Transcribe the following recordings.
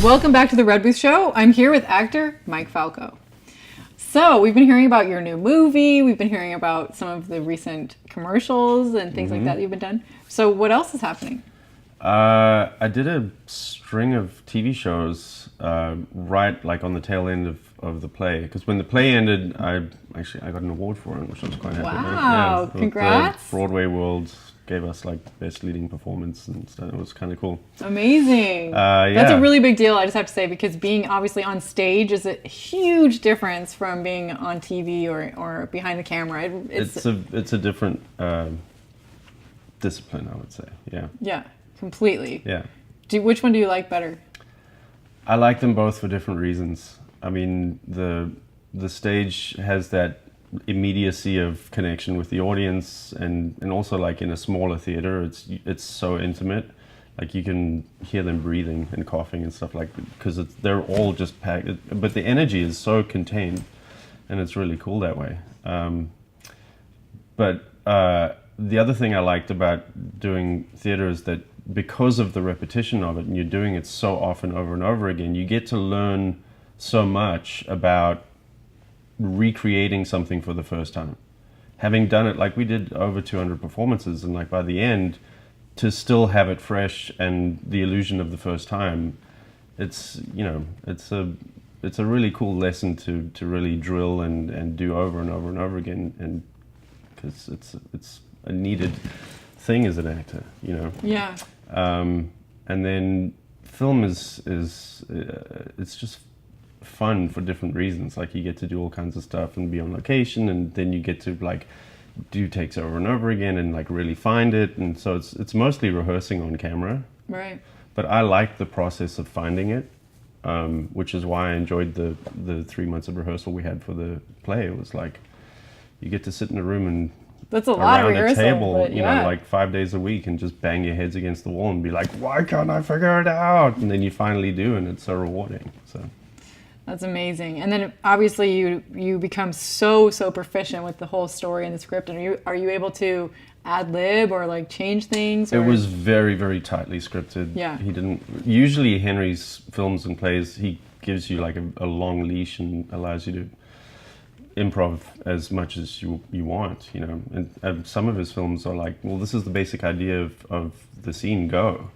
Welcome back to the Red Booth Show. I'm here with actor Mike Falkow. So we've been hearing about your new movie. We've been hearing about some of the recent commercials and things like that you've been done. So what else is happening? I did a string of TV shows right like on the tail end of the play. Because when the play ended, I got an award for it, which I was quite happy about. Wow, congrats. The Broadway World gave us like best leading performance and stuff. It was kind of cool. Amazing. That's a really big deal, I just have to say, because being obviously on stage is a huge difference from being on TV or behind the camera. It's a different discipline, I would say. Yeah. Yeah, completely. Yeah. Which one do you like better? I like them both for different reasons. I mean, the stage has that immediacy of connection with the audience, and also like in a smaller theater, it's so intimate. Like you can hear them breathing and coughing and stuff like that, because they're all just packed. But the energy is so contained, and it's really cool that way. But the other thing I liked about doing theater is that because of the repetition of it, and you're doing it so often over and over again, you get to learn so much about recreating something for the first time. Having done it, like we did over 200 performances, and like by the end, to still have it fresh and the illusion of the first time, it's a really cool lesson to really drill and do over and over and over again, and because it's a needed thing as an actor, you know. Yeah. And then film is it's just fun for different reasons. Like you get to do all kinds of stuff and be on location, and then you get to like do takes over and over again and like really find it, and so it's mostly rehearsing on camera. Right. But I like the process of finding it, which is why I enjoyed the 3 months of rehearsal we had for the play. It was like you get to sit in a room and that's a lot of around rehearsal, a table, but you know, like 5 days a week, and just bang your heads against the wall and be like, why can't I figure it out? And then you finally do, and it's so rewarding. So that's amazing. And then obviously you become so proficient with the whole story and the script. And are you able to ad lib or like change things? Or? It was very, very tightly scripted. Yeah. He didn't. Usually Henry's films and plays, he gives you like a long leash and allows you to improv as much as you want, you know. And some of his films are like, well, this is the basic idea of the scene, go.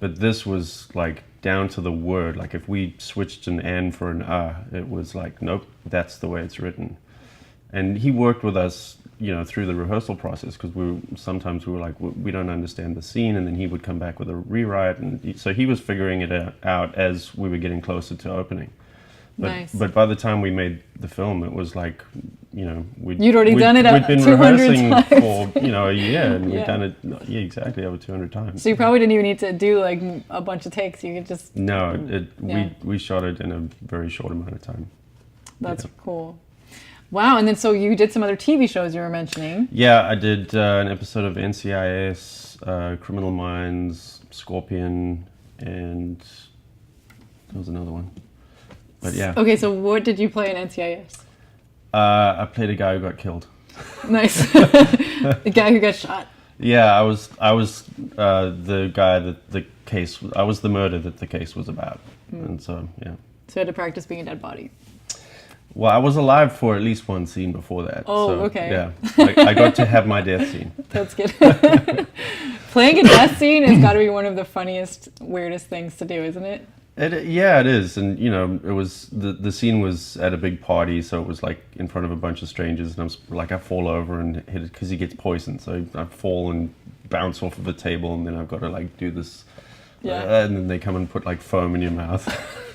But this was like down to the word. Like if we switched an "and" for an it was like, nope, that's the way it's written. And he worked with us, you know, through the rehearsal process, because sometimes we were like, we don't understand the scene, and then he would come back with a rewrite, and so he was figuring it out as we were getting closer to opening. Nice. But by the time we made the film, it was like, you know, you'd already done it we'd been 200 rehearsing times. For, you know, a year, and we'd done it, exactly, over 200 times. So you probably didn't even need to do like a bunch of takes. You could just... No, we shot it in a very short amount of time. That's cool. Wow, and then so you did some other TV shows you were mentioning. Yeah, I did an episode of NCIS, Criminal Minds, Scorpion, and there was another one. But yeah. Okay, so what did you play in NCIS? I played a guy who got killed. Nice. The guy who got shot. Yeah, I was the guy that the case. I was the murder that the case was about, and so yeah. So you had to practice being a dead body. Well, I was alive for at least one scene before that. Oh, so, okay. Yeah, I got to have my death scene. That's good. Playing a death scene has got to be one of the funniest, weirdest things to do, isn't it? Yeah, it is, and you know, it was the scene was at a big party, so it was like in front of a bunch of strangers, and I fall over and hit it because he gets poisoned, so I fall and bounce off of a table, and then I've got to like do this, and then they come and put like foam in your mouth.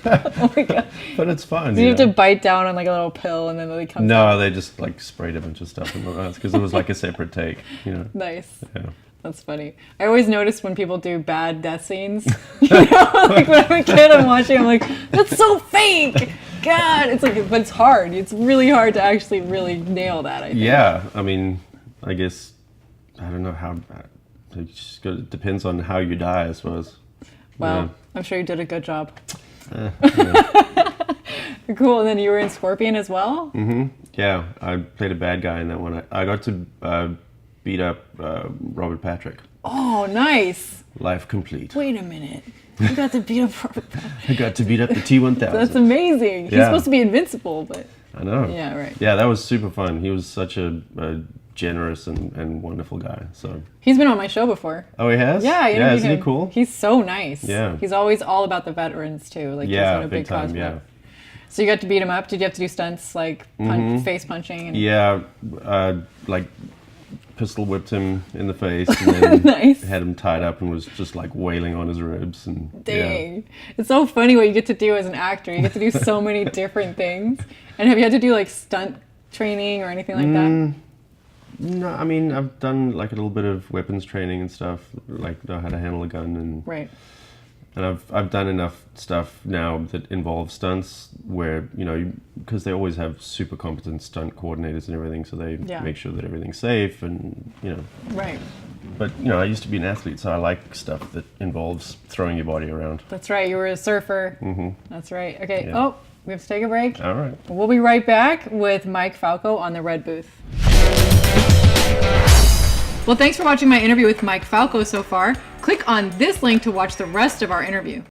Oh my god! But it's fun. So you have to bite down on like a little pill, and then they come. No, out. They just like sprayed a bunch of stuff in my mouth because it was like a separate take, you know. Nice. Yeah. That's funny. I always notice when people do bad death scenes. You know, like when I'm a kid, I'm watching, I'm like, that's so fake. God, it's like, but it's hard. It's really hard to actually really nail that. I think. Yeah, I mean, I guess I don't know how. It depends on how you die, I suppose. Well, I'm sure you did a good job. Yeah. Cool. And then you were in Scorpion as well? Mm-hmm. Yeah, I played a bad guy in that one. I got to beat up Robert Patrick. Oh, nice. Life complete. Wait a minute. You got to beat up. I got to beat up the T-1000. That's amazing. He's Yeah. supposed to be invincible, but I know. yeah, right. Yeah, that was super fun. He was such a generous and wonderful guy. So. He's been on my show before. Oh, he has? Yeah, I Yeah, interviewed isn't him. he cool? He's so nice. Yeah. He's always all about the veterans too. Like he's Yeah, got a big time. cause for Yeah. that. So you got to beat him up. Did you have to do stunts like face punching? And... Yeah, like pistol whipped him in the face and then Nice. had him tied up and was just like wailing on his ribs and Dang. It's so funny what you get to do as an actor. You get to do so many different things. And have you had to do like stunt training or anything like that? No, I mean I've done like a little bit of weapons training and stuff, like know how to handle a gun and Right. And I've done enough stuff now that involves stunts where, because they always have super competent stunt coordinators and everything, so they Yeah. make sure that everything's safe and, Right. But, I used to be an athlete, so I like stuff that involves throwing your body around. That's right. You were a surfer. That's right. Okay. Yeah. Oh, we have to take a break. All right. We'll be right back with Mike Falkow on the Red Booth. Well, thanks for watching my interview with Mike Falkow so far. Click on this link to watch the rest of our interview.